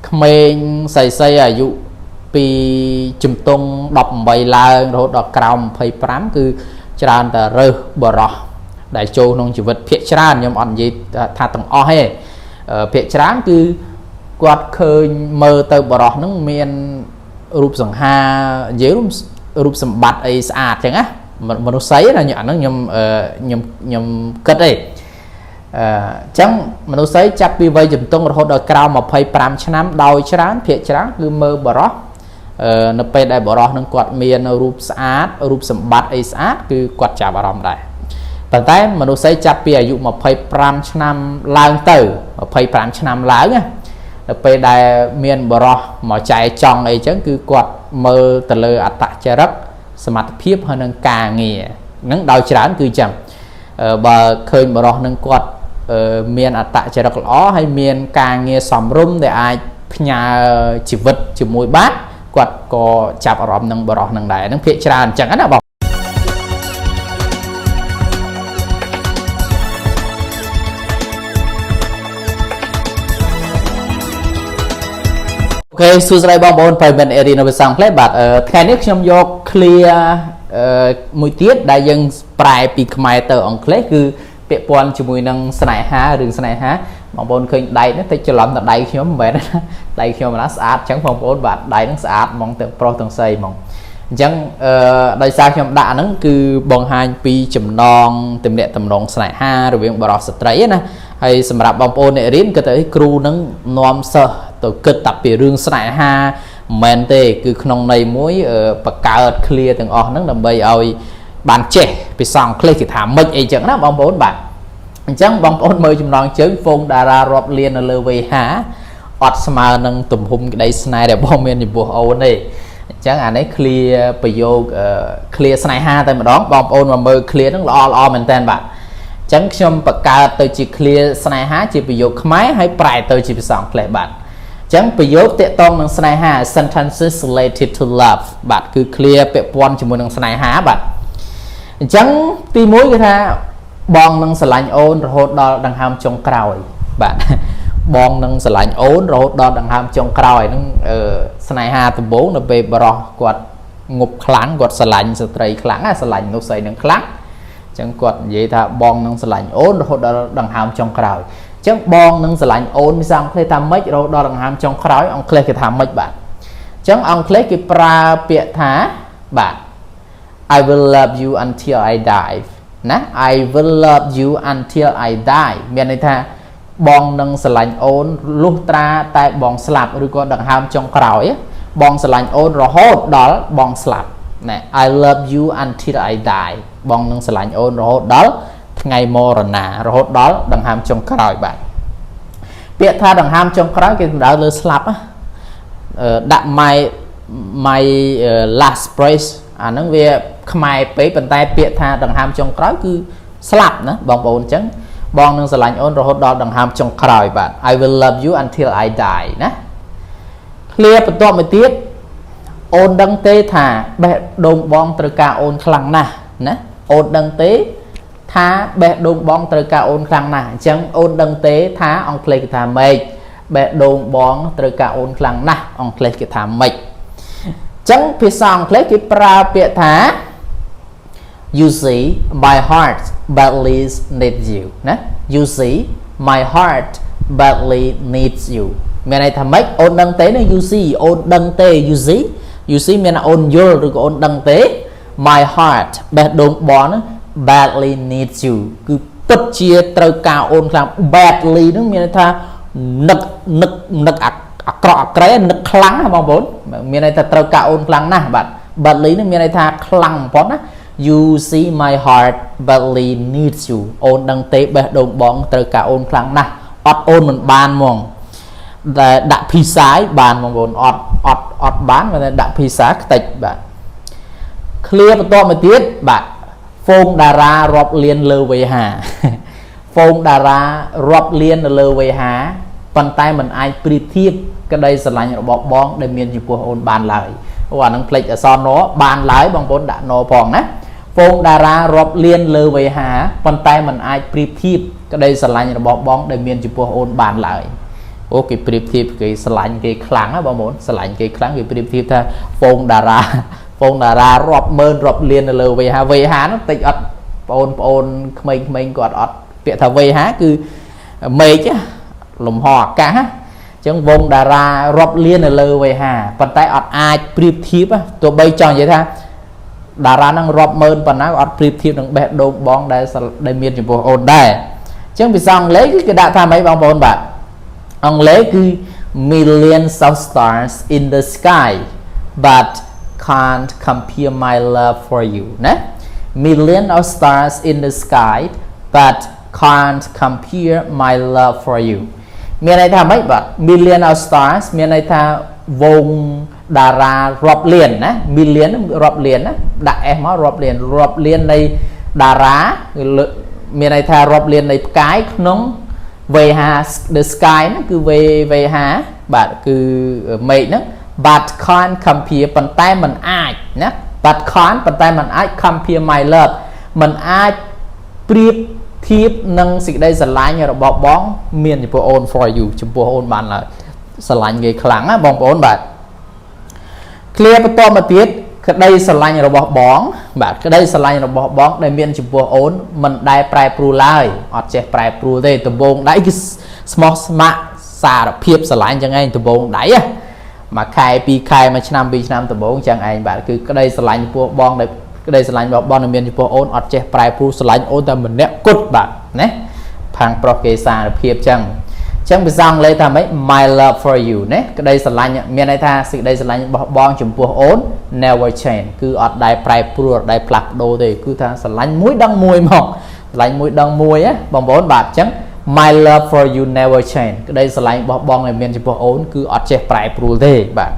ក្មេងស្រីអាយុពីជំទង់18ឡើងរហូតដល់ក្រោម25គឺច្រើនតែរើសបរោះដែលចូលក្នុងជីវិតភាគច្រើនខ្ញុំអត់និយាយថាទាំងអស់ទេភាគច្រើនគឺគាត់ឃើញមើលទៅបរោះហ្នឹងមានរូបសង្ហានិយាយរូបសម្បត្តិអីស្អាតចឹងណាមនុស្សស្រីណាអាហ្នឹងខ្ញុំគិតទេចឹងមនុស្សស្រីចាប់ពីវ័យជំទង់រហូតដល់ក្រោម25ឆ្នាំដោយច្រើនភាគច្រើនគឺមើលបរោះនៅពេលដែលបរោះនឹងគាត់មានរូបស្អាតរូបសម្បត្តិអីស្អាតគឺគាត់ចាប់អារម្មណ៍ដែរប៉ុន្តែមនុស្សស្រីចាប់ពីអាយុ25ឆ្នាំឡើងទៅ25ឆ្នាំឡើងណាដល់ពេលដែលមានបរោះមកចែចង់អីចឹងគឺគាត់មើលទៅលើអត្តចរិតសមត្ថភាពហើយនឹងការងារហ្នឹងដោយច្រើនគឺចឹងបើឃើញបរោះនឹងគាត់មានអត្តចរិតល្អហើយមានការងារសមរម្យដែលអាចផ្ញើជីវិតជាមួយបានគាត់ក៏ចាប់អារម្មណ៍នឹងបរោះនឹងដែរនឹងភាគច្រើនអញ្ចឹងណាបងអូខេសួស្តីបងប្អូនប្រិយមិត្តអេរីនៅភាសាអង់គ្លេសបាទថ្ងៃនេះខ្ញុំយក clear មួយទៀតដែលយើងប្រែពីខ្មែរទៅអង់គ្លេសគឺពាក់ព័ន្ធជាមួយនឹងស្នេហារឿងស្នេហាបងប្អូនឃើញដៃនេះតិចច្រឡំតែដៃខ្ញុំមិនមែនដៃខ្ញុំណាស្អាតអញ្ចឹងបងប្អូនបាទដៃហ្នឹងស្អាតហ្មងទាំងប្រុសទាំងស្រីហ្មងអញ្ចឹងដោយសារខ្ញុំដាក់ហ្នឹងគឺបង្ហាញពីចំណងទំនាក់ទំនងស្នេហារវាងបរិសុទ្ធស្ត្រីណាហើយសម្រាប់បងប្អូនអ្នករៀនគិតទៅគ្រូនឹងនាំសិស្សទៅគិតតែពីរឿងស្នេហាមិនមែនទេគឺក្នុងន័យមួយបង្កើត clear ទាំងអស់ហ្នឹងដើម្បីឲ្យបានចេះពីសង្ឃគ្លេសគេថាម៉េចអីចឹងណាបងប្អូនបាទអញ្ចឹងបងប្អូនមើលចំណងជើងហ្វូងតារារាប់លាននៅលើវេហាអត់ស្មើនឹងទំហំក្តីស្នេហ៍របស់មានចំពោះអូនទេអញ្ចឹងអានេះ clear ប្រយោគ clear ស្នេហាតែម្ដងបងប្អូនមកមើល clear ហ្នឹងល្អមែនតើបាទអញ្ចឹងខ្ញុំបង្កើតទៅជា clear ស្នេហាជាប្រយោគខ្មែរហើយប្រែទៅជាភាសាអង់គ្លេសបាទអញ្ចឹងប្រយោគតាក់ទងនឹងស្នេហា sentences related to love បាទគឺ clear ពាក់ព័ន្ធជាមួយនឹងស្នេហាបាទអញ្ចឹងទី1គឺថាបងនឹងស្រឡាញ់អូនរហូតដល់ដង្ហើមចុងក្រោយបាទបងនឹងស្រឡាញ់អូនរហូតដល់ដង្ហើមចុងក្រោយហ្នឹងស្នេហាដំបូងនៅពេលបរោះគាត់ងប់ខ្លាំងគាត់ស្រឡាញ់ស្ត្រីខ្លាំងណាស្រឡាញ់មនុស្សស្រីនឹងខ្លាំងអញ្ចឹងគាត់និយាយថាបងនឹងស្រឡាញ់អូនរហូតដល់ដង្ហើមចុងក្រោយអញ្ចឹងបងនឹងស្រឡាញ់អូនភាសាអង់គ្លេសថាម៉េចរហូតដល់ដង្ហើមចុងក្រោយអង់គ្លេសគេថាម៉េចបាទអញ្ចឹងអង់គ្លេសគេប្រើពាក្យថាបាទ I will love you until I die ណា I will love you until I die មានន័យថាបងនឹងស្រឡាញ់អូនលុះត្រាតែបងស្លាប់ឬក៏ដង្ហើមចុងក្រោយបងស្រឡាញ់អូនរហូតដល់បងស្លាប់ណែ I love you until I die បងនឹងស្រឡាញ់អូនរហូតដល់ថ្ងៃមរណារហូតដល់ដង្ហើមចុងក្រោយបាទពាក្យថាដង្ហើមចុងក្រោយគេសំដៅលើស្លាប់ដាក់ my last breath អាហ្នឹងវាខ្មែរពេកប៉ុន្តែពាក្យថាដង្ហើមចុងក្រោយគឺស្លាប់ណាបងប្អូនអញ្ចឹងបងនឹងស្រឡាញ់អូនរហូតដល់ដង្ហើមចុងក្រោយបាទ I will love you until I die ណា clear បន្ទាប់មកទៀតអូនដឹងទេថាបេះដូងបងត្រូវការអូនខ្លាំងណាស់ណាអូនដឹងទេថាបេះដូងបងត្រូវការអូនខ្លាំងណាស់អញ្ចឹងអូនដឹងទេថាអង់គ្លេសគេថាម៉េចបេះដូងបងត្រូវការអូនខ្លាំងណាស់អង់គ្លេសគេថាម៉េចចឹងភាសាអង់គ្លេសគេប្រើពាក្យថា you see my heart badly needs you ណា you see my heart badly needs you មានន័យថាម៉េចអូនដឹងទេណា you see អូនដឹងទេ you see មានអូនយល់ឬក៏អូនដឹងទេ my heart បេះដូងបងហ្នឹង badly needs you គឺពិតជាត្រូវការអូនខ្លាំង badly ហ្នឹងមានន័យថានឹកអាក្រក់អាក្រែនឹកខ្លាំងណាបងប្អូនមានន័យថាត្រូវការអូនខ្លាំងណាស់បាទ badly ហ្នឹងមានន័យថាខ្លាំងបំផុតណា you see my heart badly needs you អូនដឹងទេបេះដូងបងត្រូវការអូនខ្លាំងណាស់អត់អូនមិនបានហ្មងតែដាក់ភាសាយបានបងប្អូនអត់បានតែដាក់ភាសាខ្ទេចបាទ clear បន្ទាប់មកទៀតបាទហ្វូងតារារាប់លានលើវេហាហ្វូងតារារាប់លាននៅលើវេហាប៉ុន្តែมันអាចប្រៀបធៀបក្តីស្រឡាញ់របស់បងដែលមានចំពោះអូនបានឡើយអូអានឹងផ្លេចអសនបានឡើយបងប្អូនដាក់ណផងណាហ្វូងតារារាប់លានលើវេហាប៉ុន្តែมันអាចប្រៀបធៀបក្តីស្រឡាញ់របស់បងដែលមានចំពោះអូនបានឡើយ អូគេប្រៀបធៀបគេស្រឡាញ់គេខ្លាំងណាបងប្អូនស្រឡាញ់គេខ្លាំងគេប្រៀបធៀបថាហ្វូងតារារាប់ម៉ឺនរាប់លាននៅលើវេហានោះតិចអត់បងប្អូនក្មេងៗគាត់អត់ពាក្យថាវេហាគឺមេឃលំហអាកាសអញ្ចឹងវងតារារាប់លាននៅលើវេហាប៉ុន្តែអត់អាចប្រៀបធៀបទោះបីចង់និយាយថាតារានឹងរាប់ម៉ឺនប៉ុណ្ណាអត់ប្រៀបធៀបនឹងបេះដូងបងដែលមានចំពោះអូនដែរអញ្ចឹងភាសាអង់គ្លេសគឺគេដាក់ថាម៉េចបងប្អូនបាទអង់គ្លេសគឺ millions of stars in the sky but can't compare my love for you ណា million of stars in the sky but can't compare my love for you មានន័យថាម៉េចបាទ million of stars មានន័យថាវងតារារាប់លានណា million រាប់លានណាដាក់ s មករាប់លាននៃតារាមានន័យថារាប់លាននៃផ្កាយក្នុងវេហា the sky ហ្នឹងគឺវេហាបាទគឺមេឃហ្នឹង but can't compare ប៉ុន្តែมันអាចណា but can't ប៉ុន្តែมันអាច compare my love มันអាចប្រៀបធៀបនឹងសេចក្តីស្រឡាញ់របស់បងមានចំពោះអូន for you ចំពោះអូនបានឡើយស្រឡាញ់គេខ្លាំងណាបងប្អូនបាទ clear បន្តមកទៀតក្តីស្រឡាញ់របស់បងបាទក្តីស្រឡាញ់របស់បងដែលមានចំពោះអូនមិនដែលប្រែប្រួលឡើយអត់ចេះប្រែប្រួលទេដំបងដៃគឺស្មោះស្ម័គ្រសារភាពស្រឡាញ់ចឹងឯងដំបងដៃមួយខែពីរខែមួយឆ្នាំពីរឆ្នាំដំបងចឹងឯងបាទគឺក្តីស្រឡាញ់ចំពោះបងដែលក្តីស្រឡាញ់របស់បងដែលមានចំពោះអូនអត់ចេះប្រែប្រួលស្រឡាញ់អូនតែម្នាក់គត់បាទណាផាំងប្រុសគេសារភាពចឹងចឹងភាសាអង់គ្លេសថាម៉េច my love for you ណាក្តីស្រឡាញ់មានន័យថាសេចក្តីស្រឡាញ់របស់បងចំពោះអូន never change គឺអត់ដែលប្រែប្រួលអត់ដែលផ្លាស់ប្ដូរទេគឺថាស្រឡាញ់មួយដឹងមួយមកស្រឡាញ់មួយដឹងមួយណាបងប្អូនបាទចឹង my love for you never change ក្តីស្រឡាញ់របស់បងដែលមានចំពោះអូនគឺអត់ចេះប្រែប្រួលទេបាទ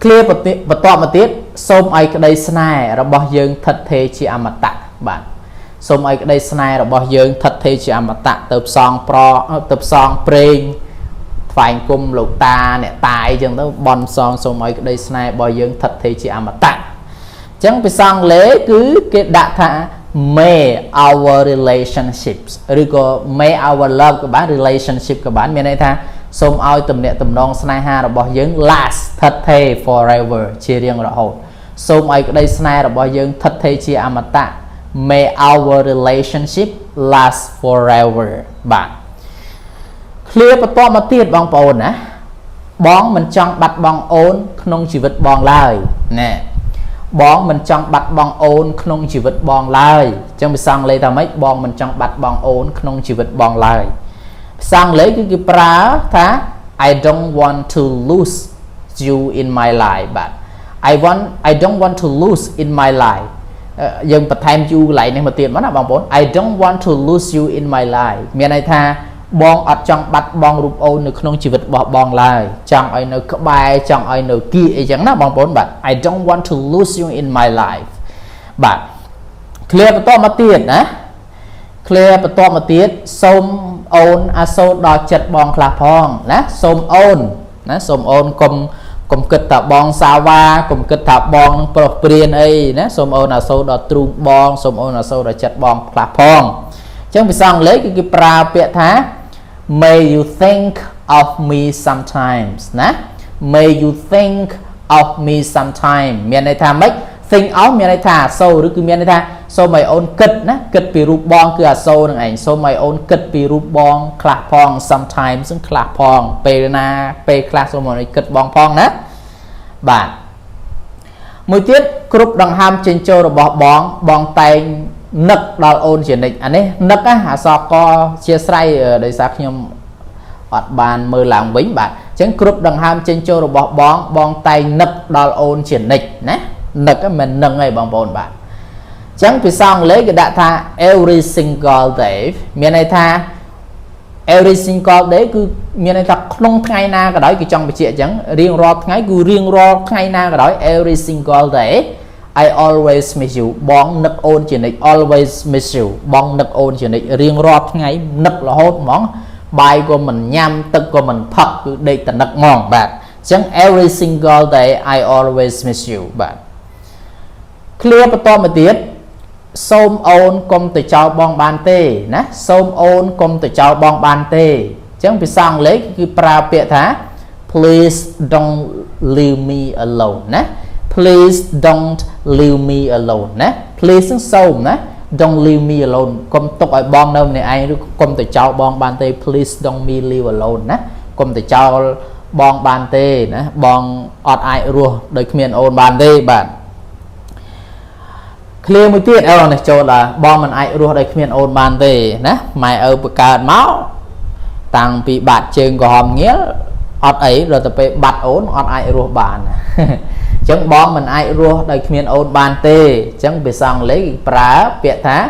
clear បន្តមកទៀតសូមឲ្យក្តីស្នេហ៍របស់យើងឋិតថេរជាអមតៈបាទសូមឲ្យក្តីស្នេហ៍របស់យើងឋិតថេរជាអមតៈទៅផ្សងព្រេងថ្វាយគុំលោកតាអ្នកតាអីចឹងទៅបន់សងសូមឲ្យក្តីស្នេហ៍របស់យើងឋិតថេរជាអមតៈអញ្ចឹងភាសាអង់គ្លេសគឺគេដាក់ថា may our relationships ឬក៏ may our love ក៏បាន relationship ក៏បានមានន័យថាសូមឲ្យទំនាក់ទំនងស្នេហារបស់យើង last ឋិតថេរ forever ជារៀងរហូតសូមឲ្យក្តីស្នេហ៍របស់យើងឋិតថេរជាអមតៈMay our relationship last forever បាទ clear បន្តមកទៀតបងប្អូនណាបងមិនចង់បាត់បង់អូនក្នុងជីវិតបងឡើយណែបងមិនចង់បាត់បង់អូនក្នុងជីវិតបងឡើយអញ្ចឹងភាសាអង់គ្លេសថាម៉េចបងមិនចង់បាត់បង់អូនក្នុងជីវិតបងឡើយភាសាអង់គ្លេសគឺគេប្រើថា I don't want to lose you in my life បាទ I don't want to lose in my life យើងបន្ថែម you កន្លែងនេះមកទៀតមកណាបងប្អូន I don't want to lose you in my life មានន័យថាបងអត់ចង់បាត់បង់រូបអូននៅក្នុងជីវិតរបស់បងឡើយចង់ឲ្យនៅក្បែរចង់ឲ្យនៅគៀកអីចឹងណាបងប្អូនបាទ I don't want to lose you in my life បាទ clear បន្តមកទៀតណា clear បន្តមកទៀតសូមអូនអាសូរដល់ចិត្តបងខ្លះផងណាសូមអូនណាសូមអូនកុំគិតថាបងសាវ៉ាកុំគិតថាបងនឹងប្រុសព្រានអីណាសូមអូនអាសូរដល់ទ្រូងបងសូមអូនអាសូរដល់ចិត្តបងខ្លះផងអញ្ចឹងភាសាអង់គ្លេសគឺគេប្រើពាក្យថា may you think of me sometimes ណា may you think of me sometime មានន័យថាម៉េច think of មានន័យថាអាសូរឬគឺមានន័យថាសូមឲ្យអូនគិតណាគិតពីរូបបងគឺអាសូរនឹងឯងសូមឲ្យអូនគិតពីរូបបងខ្លះផង sometimes នឹងខ្លះផងពេលណាពេលខ្លះសូមឲ្យគិតបងផងណាបាទមួយទៀតគ្រប់ដង្ហើមចេញចូលរបស់បងតែងនឹកដល់អូនជានិច្ចអានេះនឹកអសកជាស្រ័យដោយសារខ្ញុំអត់បានមើលឡើងវិញបាទអញ្ចឹងគ្រប់ដង្ហើមចេញចូលរបស់បងតែងនឹកដល់អូនជានិច្ចណានឹកមិននឹងឯងបងប្អូនបាទអញ្ចឹងភាសាអង់គ្លេសគេដាក់ថា every single day មានន័យថា every single day គឺមានន័យថាក្នុងថ្ងៃណាក៏ដោយគឺចង់បញ្ជាក់អញ្ចឹងរៀងរាល់ថ្ងៃគឺរៀងរាល់ថ្ងៃណាក៏ដោយ every single day I always miss you បងនឹកអូនជានិច្ច always miss you បងនឹកអូនជានិច្ចរៀងរាល់ថ្ងៃនឹករហូតហ្មងបាយក៏មិនញ៉ាំទឹកក៏មិនផឹកគឺដេកតែនឹកហ្មងបាទអញ្ចឹង every single day I always miss you បាទ clear បន្តមកទៀតសូមអូនកុំទៅចោលបងបានទេណាសូមអូនកុំទៅចោលបងបានទេ chẳng bị sang lấy cứ pra bịa thá please don't leave me alone nè please don't leave me alone nè please sâu nè don't leave me alone công tục ở bong đâu này ai công tự cháu bong ban tê please don't me leave alone nè công tự cháu bong ban tê nè bong ọt ai rùa đời miền ôn ban tê bạn clear một tiết này cho là bong mình ai rùa đời miền ôn ban tê nè mày ở bậc cao máu tăng bị bạt trên của hòm nghĩa ọt ấy rồi tập về bạt ôn ọt ai rùa bàn chẳng bong mình ai rùa đời miền ôn ban tê chẳng bị sang lấy pra bịa thá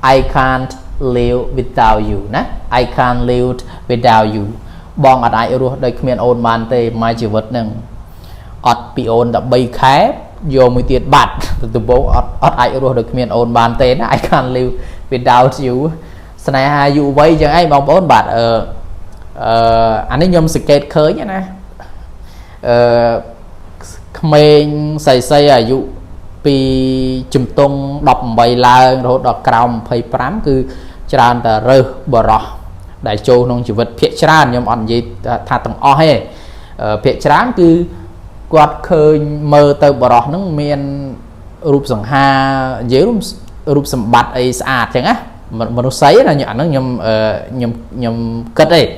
I can't live without you nè I can't live without you bong ọt ai rùa đời miền ôn ban tê mai chỉ vật nâng ọt bị ôn đã bay khép vô một tiết bạt từ bố ọt ai rùa đời miền ôn ban tê nè I can't live without you này hai dụ vây chẳng ai bong bốn bạt anh ấy nhôm skate khơi nhá nè mình xây à dụ pi chùm tung đọc bày la rồi đọc còng phây pram cứ tràn tờ rơ bờ rọ đại châu nông chỉ vật phía tràn nhôm ăn gì thà tầng o hay phía tràn cứ quạt khơi mơ tờ bờ rọ nó miền rụp sòng ha dễ rụp sầm bát ấy sạch chẳng á mà nó sấy là nhọn nó nhom cất ấy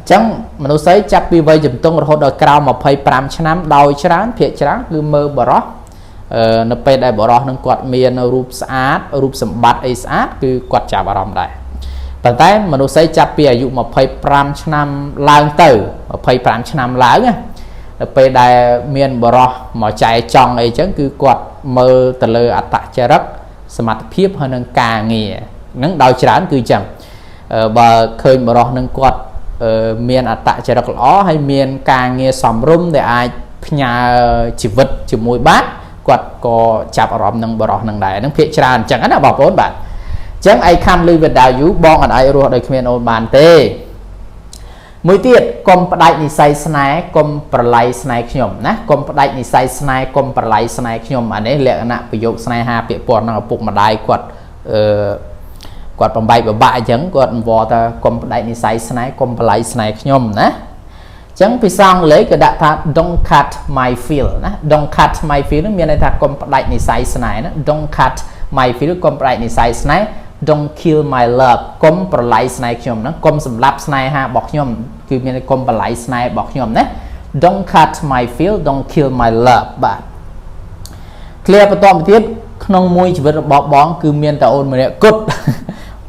chẳng mà nó sấy chắc vì vậy chùm tung rồi đọc còng mà phây pram năm đôi tràn phía tràn cứ mơ bờ rọ nó pe đại bỏ nó quạt miền rụp sát rụp sầm bát ấy sát cứ quạt chả vào lòng đại bản tay mà nó xây chặt bìa dụ một phây pram năm lang tử một phây pram năm láng á nó pe đại miền bỏ mà chạy tròn ấy chứ cứ quạt mơ từ lời ạt tạ che rất smart phiếp hơn nâng cà nghề nâng đau chán cứ chẳng và khơi bỏ nâng quạt miền ạt tạ che rất ló hay miền cà nghề sầm rum để ai nhà chỉ vật chỉ mùi bát quạt có chạp ở nâng bờ nâng đài nâng phía tràn chẳng hạn là bảo bốn bạn chẳng ai khăn lưu việt đào dũ bong ở ai rồi đời khmer ôn bàn tê mới tiết công đại ni say snai công perlai snai nhom nè công đại ni say snai công perlai snai nhom anh ấy lệ nè ví dụ snai ha bị bọt năng bụng mà đài quạt quạt bằng bay bạ chẳng quạt vò ta công đại ni say snai công perlai snai nhom nè chẳng vì sao lấy cái đại thà don't cut my feel nè don't cut my feel nó miền này thà công đại ni say snai nè don't cut my feel công đại ni say snai don't kill my love công perlai snai nhom nè công sầm lap snai ha bọc nhomคือมีกลมปลายสไนบอกยอมนะ don't cut my feel don't kill my love บ้าเคลียร์ประตอมทิศขนมมวยชีวิตบอกบ้องคือเมียนแต่โอนมาเนี่ยกุด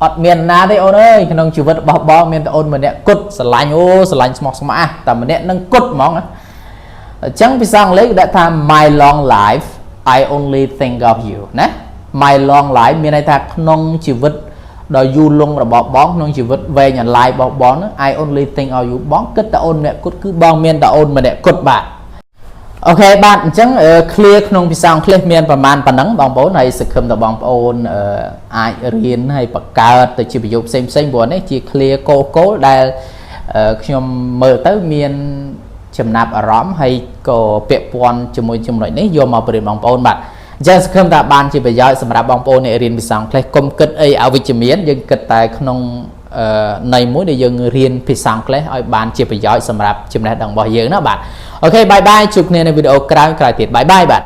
อดเมียนนาได้โอนเอ้ยขนมชีวิตบอกบ้องเมียนแต่โอนมาเนี่ยกุดสลายโอ้สลายสมองสมาแต่มาเนี่ยนั่งกุดมองนะจังไปสร้างเล็กได้ทำ my long life I only think of you นะ my long life มีในทางขนมชีวิตโดยยูลงระบบบ้องน้องชีวิตเวงอย่างไล่บอกบ้องนะ I only think of you บ้องก็แต่โอนเนี่ยก็คือบ้องเมียนแต่โอนมาเนี่ยกดบาทโอเคบ้านจังเคลียร์ขนมพิซซ่าเคลียร์เมียนประมาณปานนั้นบางโป้ในสกุลแต่บางโอนไอเรียนให้ประกาศแต่ชีวิตยุบเซ็งบัวนี่จีเคลียร์โก้ได้ขนมเมื่อtớiเมียนจำนับอารมณ์ให้ก็เปียปอนจมูกหน่อยนี่โยมมาเปลี่ยนบางโอนบัดจะสกุลแต่บ้านจีบย่อยสำหรับบางโอนในเรียนพิซซ่าเคลียร์กลมกึศไอเอาวิจมีนยังกึศแต่ขนมในมุ้ยในยังเรียนพิซซ่าเคลียร์ไอ้บ้านจีบย่อยสำหรับจำนับดังบ่อยเยอะนะบัดโอเคบายบายจุกเนี่ยในวิดีโอกลางกลายติดบายบายบัด